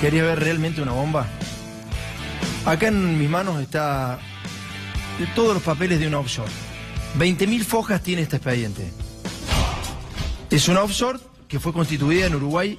¿Quería ver realmente una bomba? Acá en mis manos está todos los papeles de una offshore. 20.000 fojas tiene este expediente. Es una offshore que fue constituida en Uruguay,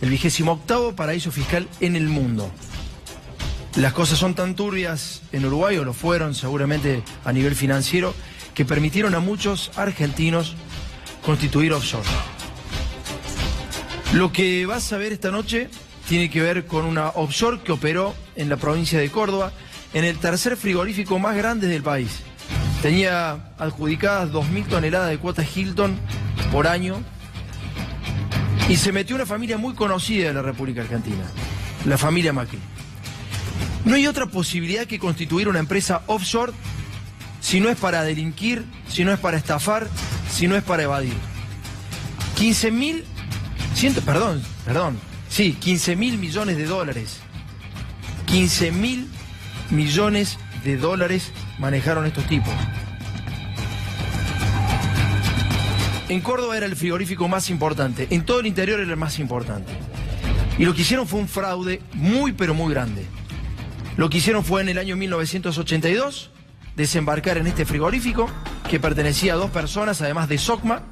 el 28º paraíso fiscal en el mundo. Las cosas son tan turbias en Uruguay, o lo fueron seguramente a nivel financiero, que permitieron a muchos argentinos constituir offshore. Lo que vas a ver esta noche tiene que ver con una offshore que operó en la provincia de Córdoba, en el tercer frigorífico más grande del país. Tenía adjudicadas 2.000 toneladas de cuotas Hilton por año y se metió una familia muy conocida de la República Argentina, la familia Macri. No hay otra posibilidad que constituir una empresa offshore si no es para delinquir, si no es para estafar, si no es para evadir. 15.000 millones de dólares. 15.000 millones de dólares manejaron estos tipos. En Córdoba era el frigorífico más importante, en todo el interior era el más importante. Y lo que hicieron fue un fraude muy pero muy grande. Lo que hicieron fue en el año 1982 desembarcar en este frigorífico que pertenecía a 2 personas, además de Socma.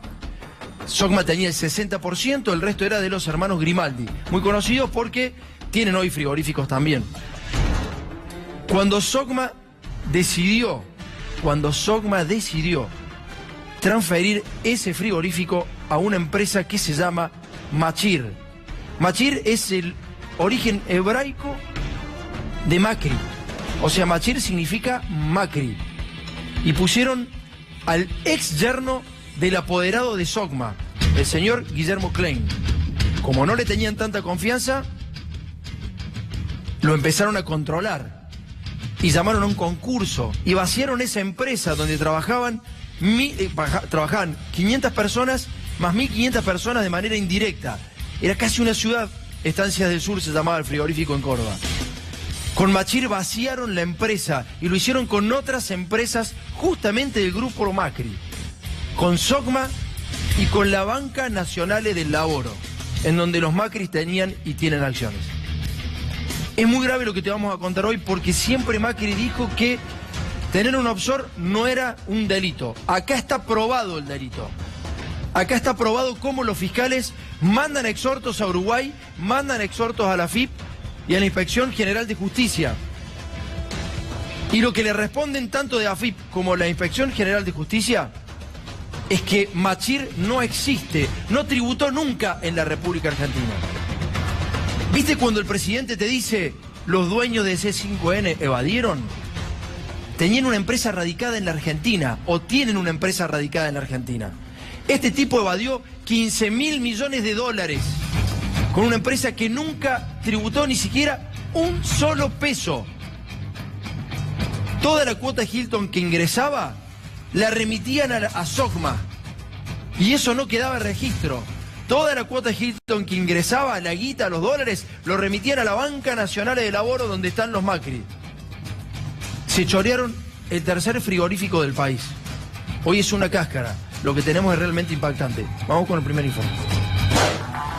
Socma tenía el 60%, el resto era de los hermanos Grimaldi, muy conocidos porque tienen hoy frigoríficos también. Cuando Socma decidió transferir ese frigorífico a una empresa que se llama Machir. Machir es el origen hebraico de Macri. O sea, Machir significa Macri. Y pusieron al ex yerno del apoderado de Socma, el señor Guillermo Klein. Como no le tenían tanta confianza, lo empezaron a controlar. Y llamaron a un concurso y vaciaron esa empresa donde trabajaban 500 personas más 1.500 personas de manera indirecta. Era casi una ciudad. Estancias del Sur se llamaba el frigorífico en Córdoba. Con Machir vaciaron la empresa y lo hicieron con otras empresas justamente del grupo Macri, con Socma y con la Banca Nacional del Laboro, en donde los Macri tenían y tienen acciones. Es muy grave lo que te vamos a contar hoy porque siempre Macri dijo que tener un offshore no era un delito. Acá está probado el delito. Acá está probado cómo los fiscales mandan exhortos a Uruguay, mandan exhortos a la AFIP y a la Inspección General de Justicia. Y lo que le responden tanto de AFIP como la Inspección General de Justicia es que Machir no existe, no tributó nunca en la República Argentina. ¿Viste cuando el presidente te dice los dueños de C5N evadieron? Tenían una empresa radicada en la Argentina o tienen una empresa radicada en la Argentina. Este tipo evadió 15.000 millones de dólares con una empresa que nunca tributó ni siquiera un solo peso. Toda la cuota Hilton que ingresaba la remitían a Socma y eso no quedaba en registro. Toda la cuota Hilton que ingresaba, la guita, los dólares, lo remitían a la Banca Nacional del Laboro donde están los Macri. Se chorearon el tercer frigorífico del país. Hoy es una cáscara. Lo que tenemos es realmente impactante. Vamos con el primer informe.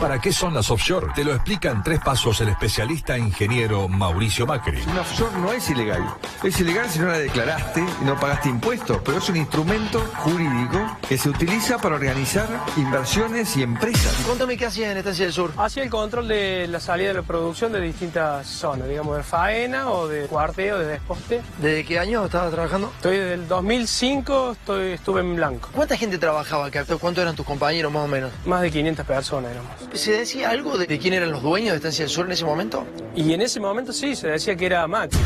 ¿Para qué son las offshore? Te lo explica en 3 pasos el especialista ingeniero Mauricio Macri. Una offshore no es ilegal. Es ilegal si no la declaraste y no pagaste impuestos, pero es un instrumento jurídico que se utiliza para organizar inversiones y empresas. Contame qué hacías en Estancia del Sur. Hacía el control de la salida de la producción de distintas zonas, digamos de faena o de cuarteo, de desposte. ¿Desde qué año estabas trabajando? Estoy desde el 2005, estuve en blanco. ¿Cuánta gente trabajaba acá? ¿Cuántos eran tus compañeros más o menos? Más de 500 personas éramos. ¿Se decía algo de quién eran los dueños de Estancia del Sur en ese momento? Y en ese momento sí, se decía que era Macri.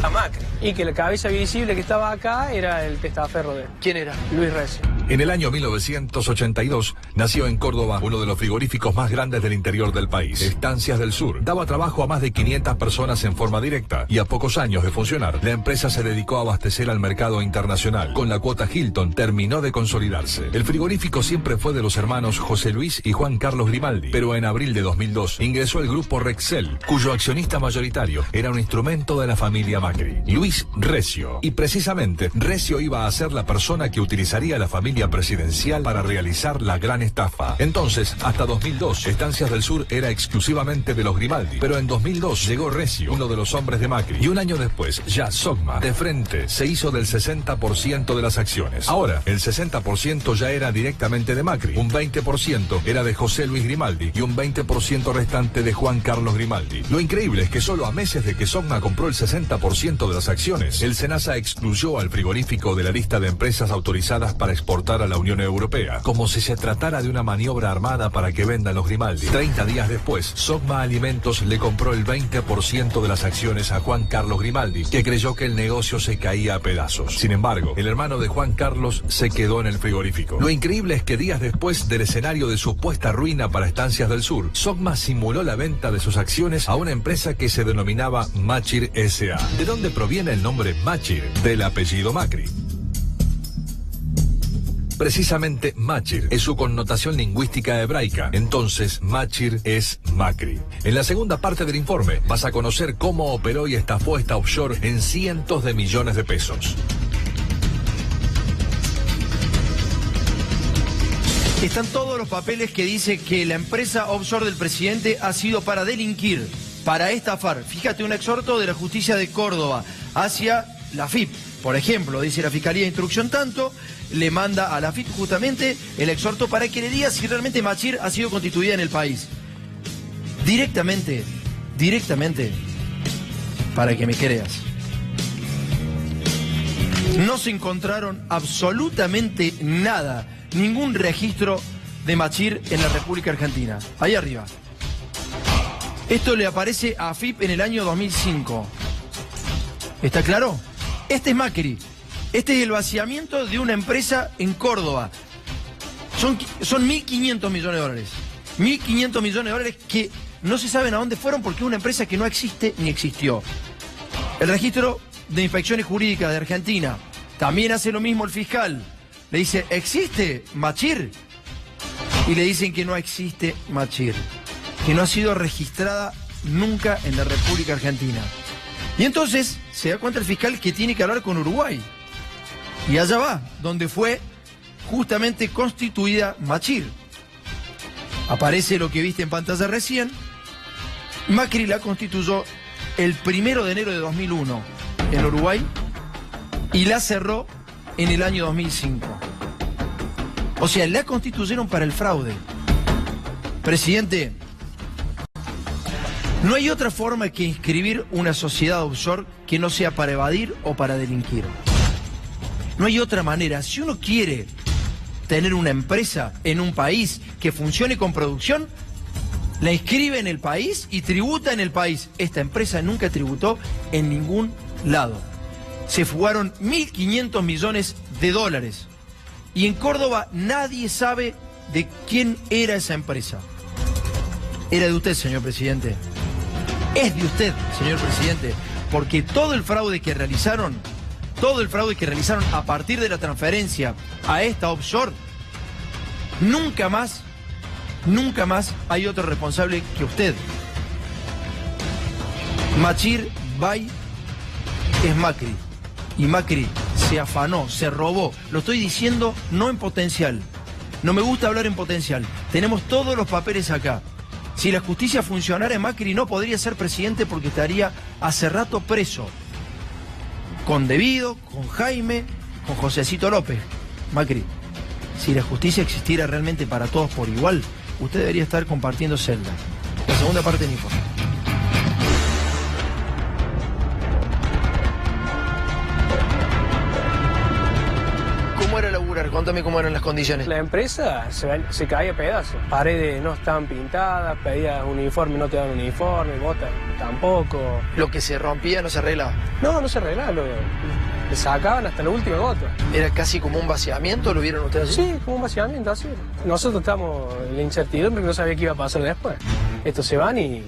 Y que la cabeza visible que estaba acá era el testaferro de él. ¿Quién era? Luis Recio. En el año 1982 nació en Córdoba uno de los frigoríficos más grandes del interior del país, Estancias del Sur. Daba trabajo a más de 500 personas en forma directa y a pocos años de funcionar, la empresa se dedicó a abastecer al mercado internacional. Con la cuota Hilton terminó de consolidarse. El frigorífico siempre fue de los hermanos José Luis y Juan Carlos Grimaldi, pero en abril de 2002 ingresó el grupo Rexel, cuyo accionista mayoritario era un instrumento de la familia Macri, Luis Recio. Y precisamente Recio iba a ser la persona que utilizaría la familia familia presidencial para realizar la gran estafa. Entonces, hasta 2002, Estancias del Sur era exclusivamente de los Grimaldi. Pero en 2002 llegó Recio, uno de los hombres de Macri. Y un año después, ya Sogma, de frente, se hizo del 60% de las acciones. Ahora, el 60% ya era directamente de Macri. Un 20% era de José Luis Grimaldi y un 20% restante de Juan Carlos Grimaldi. Lo increíble es que solo a meses de que Sogma compró el 60% de las acciones, el SENASA excluyó al frigorífico de la lista de empresas autorizadas para exportar a la Unión Europea, como si se tratara de una maniobra armada para que vendan los Grimaldi. 30 días después, Sogma Alimentos le compró el 20% de las acciones a Juan Carlos Grimaldi, que creyó que el negocio se caía a pedazos. Sin embargo, el hermano de Juan Carlos se quedó en el frigorífico. Lo increíble es que días después del escenario de supuesta ruina para Estancias del Sur, Sogma simuló la venta de sus acciones a una empresa que se denominaba Machir S.A. ¿De dónde proviene el nombre Machir? Del apellido Macri. Precisamente Machir es su connotación lingüística hebraica, entonces Machir es Macri. En la segunda parte del informe vas a conocer cómo operó y estafó esta offshore en cientos de millones de pesos. Están todos los papeles que dice que la empresa offshore del presidente ha sido para delinquir, para estafar. Fíjate, un exhorto de la justicia de Córdoba hacia la FIP. Por ejemplo, dice la Fiscalía de Instrucción tanto, le manda a la FIP justamente el exhorto para que le diga si realmente Machir ha sido constituida en el país. Directamente, para que me creas. No se encontraron absolutamente nada, ningún registro de Machir en la República Argentina. Ahí arriba. Esto le aparece a FIP en el año 2005. ¿Está claro? Este es Macri. Este es el vaciamiento de una empresa en Córdoba. Son 1.500 millones de dólares. 1.500 millones de dólares que no se saben a dónde fueron porque es una empresa que no existe ni existió. El registro de inspecciones jurídicas de Argentina también hace lo mismo el fiscal. Le dice, ¿existe Machir? Y le dicen que no existe Machir, que no ha sido registrada nunca en la República Argentina. Y entonces se da cuenta el fiscal que tiene que hablar con Uruguay. Y allá va, donde fue justamente constituida Machir. Aparece lo que viste en pantalla recién. Macri la constituyó el 1 de enero de 2001 en Uruguay y la cerró en el año 2005. O sea, la constituyeron para el fraude. Presidente, no hay otra forma que inscribir una sociedad offshore que no sea para evadir o para delinquir. No hay otra manera. Si uno quiere tener una empresa en un país que funcione con producción, la inscribe en el país y tributa en el país. Esta empresa nunca tributó en ningún lado. Se fugaron 1.500 millones de dólares. Y en Córdoba nadie sabe de quién era esa empresa. Era de usted, señor presidente. Es de usted, señor presidente, porque todo el fraude que realizaron a partir de la transferencia a esta offshore, nunca más hay otro responsable que usted. Machir Bay es Macri. Y Macri se afanó, se robó. Lo estoy diciendo no en potencial. No me gusta hablar en potencial. Tenemos todos los papeles acá. Si la justicia funcionara, Macri no podría ser presidente porque estaría hace rato preso. Con Devido, con Jaime, con Josecito López. Macri, si la justicia existiera realmente para todos por igual, usted debería estar compartiendo celda. La segunda parte del informe. ¿Cómo era laburar? Contame cómo eran las condiciones. La empresa se caía a pedazos. Paredes no estaban pintadas, pedías uniforme, no te daban uniforme, botas tampoco. Lo que se rompía no se arreglaba. No se arreglaba, le sacaban hasta la última gota. ¿Era casi como un vaciamiento? ¿Lo vieron ustedes así? Sí, como un vaciamiento así. Nosotros estamos en la incertidumbre que no sabía qué iba a pasar después. Estos se van y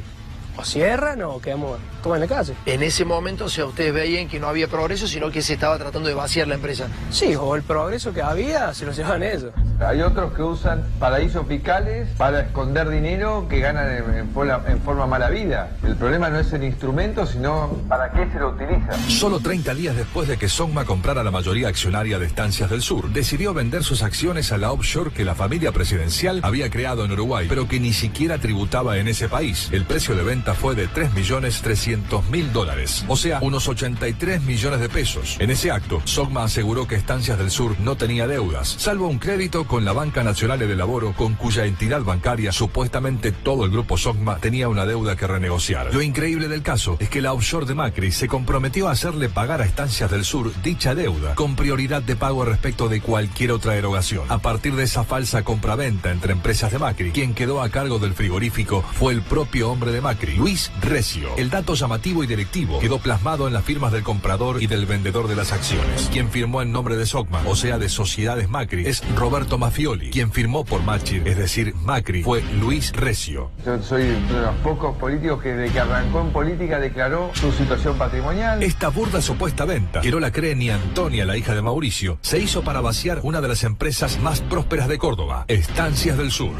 o cierran o quedamos comer en la calle. En ese momento, o sea, ustedes veían que no había progreso, sino que se estaba tratando de vaciar la empresa. Sí, o el progreso que había se lo llevan ellos. Hay otros que usan paraísos fiscales para esconder dinero que ganan en forma mala vida. El problema no es el instrumento, sino para qué se lo utiliza. Solo 30 días después de que Sogma comprara la mayoría accionaria de Estancias del Sur, decidió vender sus acciones a la offshore que la familia presidencial había creado en Uruguay, pero que ni siquiera tributaba en ese país. El precio de venta fue de $3.300.000, o sea, unos 83 millones de pesos. En ese acto, Sogma aseguró que Estancias del Sur no tenía deudas, salvo un crédito con la Banca Nacional de Laboro, con cuya entidad bancaria supuestamente todo el grupo Sogma tenía una deuda que renegociar. Lo increíble del caso es que la offshore de Macri se comprometió a hacerle pagar a Estancias del Sur dicha deuda, con prioridad de pago respecto de cualquier otra erogación. A partir de esa falsa compraventa entre empresas de Macri, quien quedó a cargo del frigorífico fue el propio hombre de Macri, Luis Recio. El dato llamativo y directivo quedó plasmado en las firmas del comprador y del vendedor de las acciones. Quien firmó en nombre de Sogma, o sea de Sociedades Macri, es Roberto Mafioli. Quien firmó por Machir, es decir, Macri, fue Luis Recio. Yo soy uno de los pocos políticos que desde que arrancó en política declaró su situación patrimonial. Esta burda supuesta venta, que no la cree ni Antonia, la hija de Mauricio, se hizo para vaciar una de las empresas más prósperas de Córdoba, Estancias del Sur.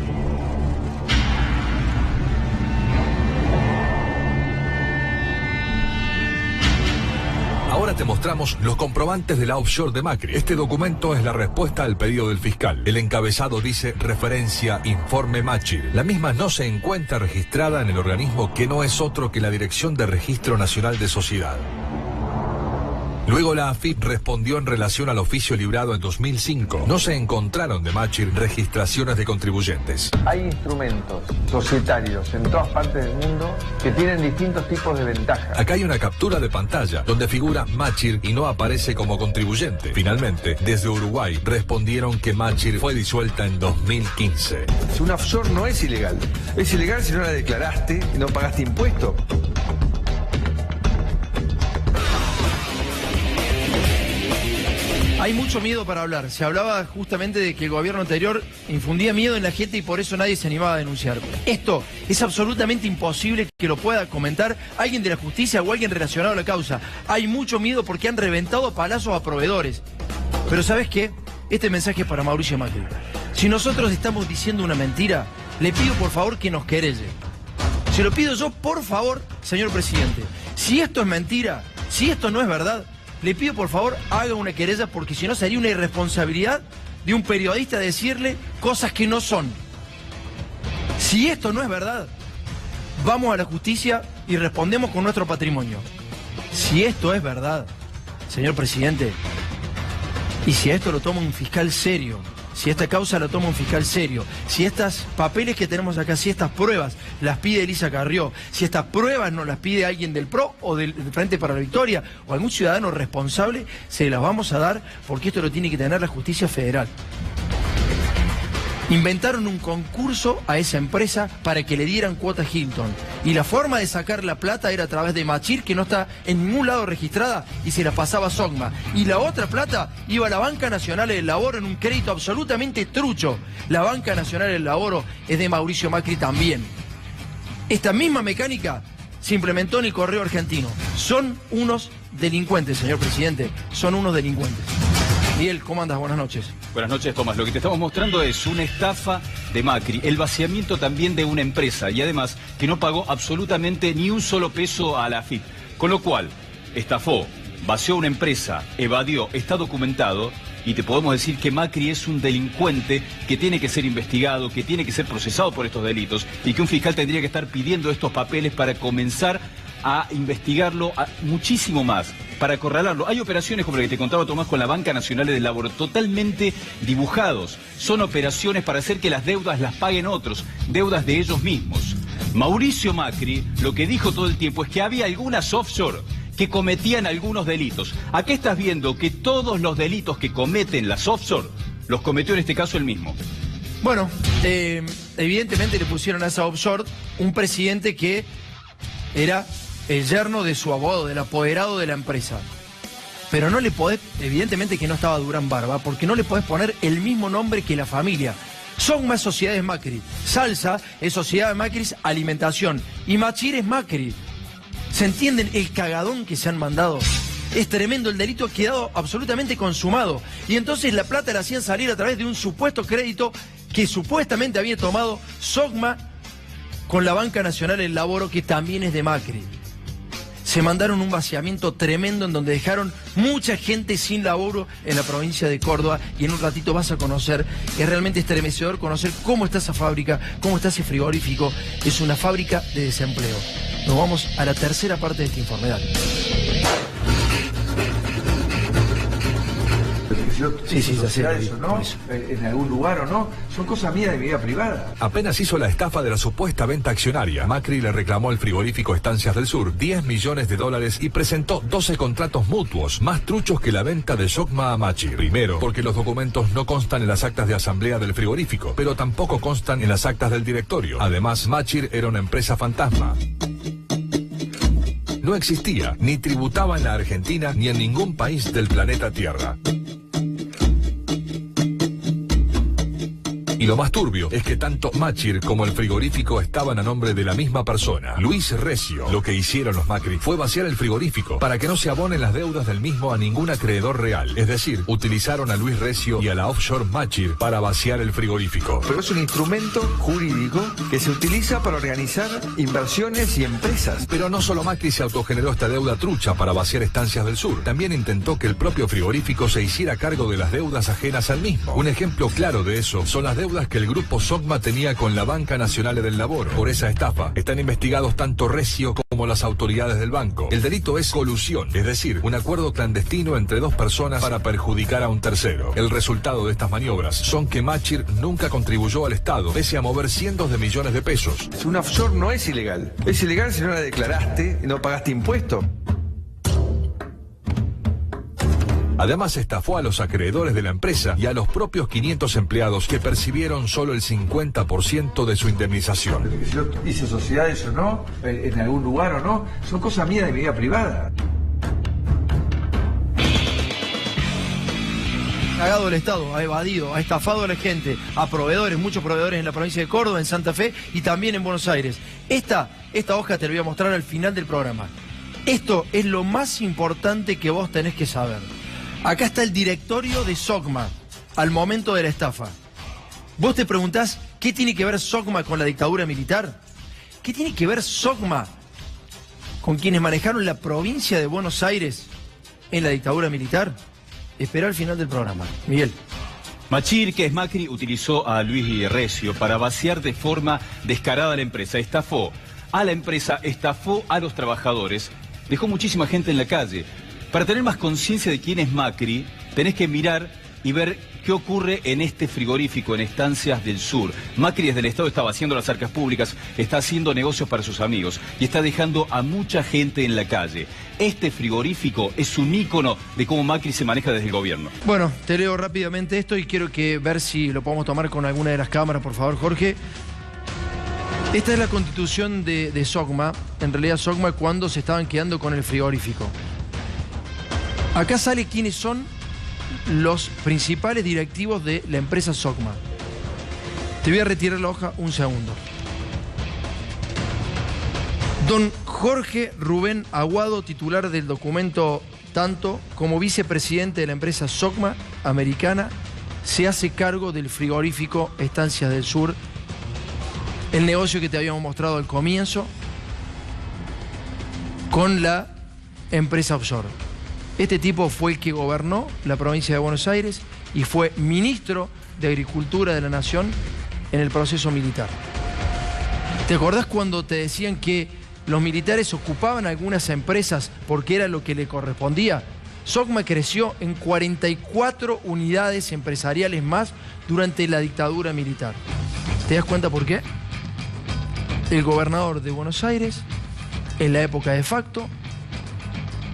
Ahora te mostramos los comprobantes de la offshore de Macri. Este documento es la respuesta al pedido del fiscal. El encabezado dice referencia informe Machir. La misma no se encuentra registrada en el organismo que no es otro que la Dirección de Registro Nacional de Sociedad. Luego la AFIP respondió en relación al oficio librado en 2005. No se encontraron de Machir registraciones de contribuyentes. Hay instrumentos societarios en todas partes del mundo que tienen distintos tipos de ventajas. Acá hay una captura de pantalla donde figura Machir y no aparece como contribuyente. Finalmente, desde Uruguay respondieron que Machir fue disuelta en 2015. Una offshore no es ilegal. Es ilegal si no la declaraste y no pagaste impuestos. Hay mucho miedo para hablar. Se hablaba justamente de que el gobierno anterior infundía miedo en la gente y por eso nadie se animaba a denunciar. Esto es absolutamente imposible que lo pueda comentar alguien de la justicia o alguien relacionado a la causa. Hay mucho miedo porque han reventado a palazos a proveedores. Pero ¿sabes qué? Este mensaje es para Mauricio Macri. Si nosotros estamos diciendo una mentira, le pido por favor que nos querelle. Se lo pido yo, por favor, señor presidente. Si esto es mentira, si esto no es verdad, le pido por favor haga una querella porque si no sería una irresponsabilidad de un periodista decirle cosas que no son. Si esto no es verdad, vamos a la justicia y respondemos con nuestro patrimonio. Si esto es verdad, señor presidente, y si esto lo toma un fiscal serio, si esta causa la toma un fiscal serio, si estos papeles que tenemos acá, si estas pruebas las pide Elisa Carrió, si estas pruebas no las pide alguien del PRO o del Frente para la Victoria o algún ciudadano responsable, se las vamos a dar porque esto lo tiene que tener la justicia federal. Inventaron un concurso a esa empresa para que le dieran cuota Hilton. Y la forma de sacar la plata era a través de Machir, que no está en ningún lado registrada, y se la pasaba a Sogma. Y la otra plata iba a la Banca Nacional del Laboro en un crédito absolutamente trucho. La Banca Nacional del Laboro es de Mauricio Macri también. Esta misma mecánica se implementó en el Correo Argentino. Son unos delincuentes, señor presidente. Son unos delincuentes. Miguel, ¿cómo andas? Buenas noches. Buenas noches, Tomás. Lo que te estamos mostrando es una estafa de Macri, el vaciamiento también de una empresa y además que no pagó absolutamente ni un solo peso a la AFIP. Con lo cual, estafó, vació una empresa, evadió, está documentado y te podemos decir que Macri es un delincuente que tiene que ser investigado, que tiene que ser procesado por estos delitos y que un fiscal tendría que estar pidiendo estos papeles para comenzar a investigarlo muchísimo más, para acorralarlo. Hay operaciones como la que te contaba Tomás con la Banca Nacional del Laboro, totalmente dibujados. Son operaciones para hacer que las deudas las paguen otros, deudas de ellos mismos. Mauricio Macri lo que dijo todo el tiempo es que había algunas offshore que cometían algunos delitos. Acá estás viendo que todos los delitos que cometen las offshore los cometió en este caso él mismo. Bueno, evidentemente le pusieron a esa offshore un presidente que era el yerno de su abogado, del apoderado de la empresa. Pero no le podés, evidentemente que no estaba Durán Barba, porque no le podés poner el mismo nombre que la familia. Son más Sociedades Macri. Salsa es Sociedad de Macri Alimentación. Y Machir es Macri. ¿Se entienden el cagadón que se han mandado? Es tremendo, el delito ha quedado absolutamente consumado. Y entonces la plata la hacían salir a través de un supuesto crédito que supuestamente había tomado Sogma con la Banca Nacional del Laboro, que también es de Macri. Se mandaron un vaciamiento tremendo en donde dejaron mucha gente sin laburo en la provincia de Córdoba, y en un ratito vas a conocer, es realmente estremecedor conocer cómo está esa fábrica, cómo está ese frigorífico. Es una fábrica de desempleo. Nos vamos a la tercera parte de este informe. Dale. Sí, eso, ¿no? En algún lugar o no, son cosas mías de mi vida privada. Apenas hizo la estafa de la supuesta venta accionaria, Macri le reclamó al frigorífico Estancias del Sur $10 millones y presentó 12 contratos mutuos, más truchos que la venta de Sogma a Machir. Primero, porque los documentos no constan en las actas de asamblea del frigorífico, pero tampoco constan en las actas del directorio. Además, Machir era una empresa fantasma. No existía, ni tributaba en la Argentina ni en ningún país del planeta Tierra. Y lo más turbio es que tanto Machir como el frigorífico estaban a nombre de la misma persona, Luis Recio. Lo que hicieron los Macri fue vaciar el frigorífico para que no se abonen las deudas del mismo a ningún acreedor real. Es decir, utilizaron a Luis Recio y a la offshore Machir para vaciar el frigorífico. Pero es un instrumento jurídico que se utiliza para organizar inversiones y empresas. Pero no solo Macri se autogeneró esta deuda trucha para vaciar Estancias del Sur, también intentó que el propio frigorífico se hiciera cargo de las deudas ajenas al mismo. Un ejemplo claro de eso son las deudas que el grupo Sogma tenía con la Banca Nacional del Laboro. Por esa estafa están investigados tanto Recio como las autoridades del banco. El delito es colusión, es decir, un acuerdo clandestino entre dos personas para perjudicar a un tercero. El resultado de estas maniobras son que Machir nunca contribuyó al Estado, pese a mover cientos de millones de pesos. Un offshore no es ilegal. Es ilegal si no la declaraste y no pagaste impuestos. Además, estafó a los acreedores de la empresa y a los propios 500 empleados que percibieron solo el 50% de su indemnización. Si yo hice sociedades o no, en algún lugar o no, son cosas mías de mi vida privada. Ha cagado el Estado, ha evadido, ha estafado a la gente, a proveedores, muchos proveedores en la provincia de Córdoba, en Santa Fe y también en Buenos Aires. Esta hoja te la voy a mostrar al final del programa. Esto es lo más importante que vos tenés que saber. Acá está el directorio de Sogma al momento de la estafa. Vos te preguntás, ¿qué tiene que ver Sogma con la dictadura militar? ¿Qué tiene que ver Sogma con quienes manejaron la provincia de Buenos Aires en la dictadura militar? Espera al final del programa. Miguel. Machir, que es Macri, utilizó a Luis Recio para vaciar de forma descarada la empresa. Estafó a la empresa, estafó a los trabajadores, dejó muchísima gente en la calle. Para tener más conciencia de quién es Macri, tenés que mirar y ver qué ocurre en este frigorífico, en Estancias del Sur. Macri desde el Estado está vaciando las arcas públicas, está haciendo negocios para sus amigos y está dejando a mucha gente en la calle. Este frigorífico es un ícono de cómo Macri se maneja desde el gobierno. Bueno, te leo rápidamente esto y quiero ver si lo podemos tomar con alguna de las cámaras, por favor, Jorge. Esta es la constitución de Sogma, en realidad Sogma cuando se estaban quedando con el frigorífico. Acá sale quiénes son los principales directivos de la empresa Sogma. Te voy a retirar la hoja un segundo. Don Jorge Rubén Aguado, titular del documento Tanto, como vicepresidente de la empresa Sogma Americana, se hace cargo del frigorífico Estancias del Sur, el negocio que te habíamos mostrado al comienzo, con la empresa offshore. Este tipo fue el que gobernó la provincia de Buenos Aires y fue ministro de Agricultura de la Nación en el proceso militar. ¿Te acordás cuando te decían que los militares ocupaban algunas empresas porque era lo que le correspondía? Sogma creció en 44 unidades empresariales más durante la dictadura militar. ¿Te das cuenta por qué? El gobernador de Buenos Aires, en la época de facto,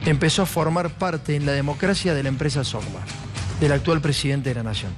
empezó a formar parte en la democracia de la empresa Sogma, del actual presidente de la Nación.